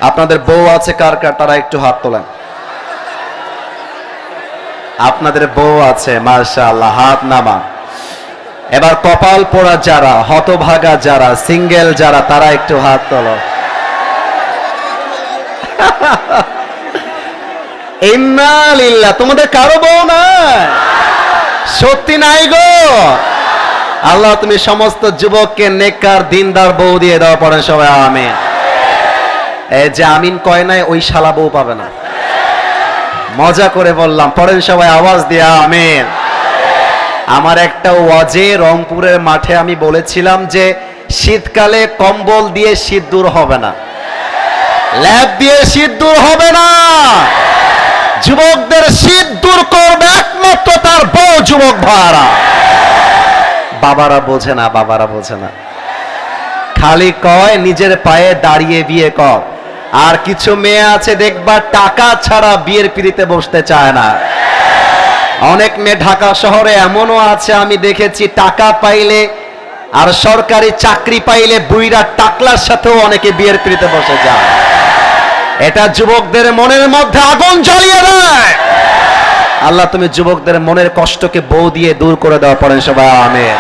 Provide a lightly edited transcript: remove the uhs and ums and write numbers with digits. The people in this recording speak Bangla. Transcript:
আপনাদের বউ আছে কার কার, তারা একটু হাত তোলেন। আপনাদের বউ আছে, মাশাআল্লাহ, হাত নামা। এবার কপাল পোড়া যারা, হতভাগা যারা, সিঙ্গেল যারা, তারা একটু হাত তোলো। ইন্না লিল্লাহ। তোমাদের কারো বউ নাই? সত্যি নাই গো? আল্লাহ তুমি সমস্ত যুবককে নেককার দিনদার বউ দিয়ে দাও, পড়েন সবাই আমিন। এই যে আমিন কয় নাই, ওই শালা বউ পাবে না। মজা করে বললাম, পড়েন সবাই আওয়াজ দিয়ে আমিন। আমার একটা ওয়াজে রংপুরের মাঠে আমি বলেছিলাম যে শীতকালে কম্বল দিয়ে শীত দূর হবে না, ল্যাপ দিয়ে শীত দূর হবে না। যুবকদের শীত দূর করবে একমাত্র তার বউ। যুবক ভাইরা, বাবারা বোঝে না, বাবারা বোঝে না, খালি কয় নিজের পায়ে দাঁড়িয়ে বিয়ে কর। আর কিছু মেয়ে আছে দেখবা টাকা ছাড়া বিয়ের পিড়িতে বসতে চায় না। অনেক মেয়ে ঢাকা শহরে এমনও আছে আমি দেখেছি, টাকা পাইলে আর সরকারি চাকরি পাইলে বুইরা টাকলার সাথেও অনেকে বিয়ের পিড়িতে বসে যায়। এটা যুবকদের মনের মধ্যে আগুন জ্বালিয়ে দেয়। আল্লাহ তুমি যুবকদের মনের কষ্টকে বউ দিয়ে দূর করে দাও, পড়েন সবাই আমিন।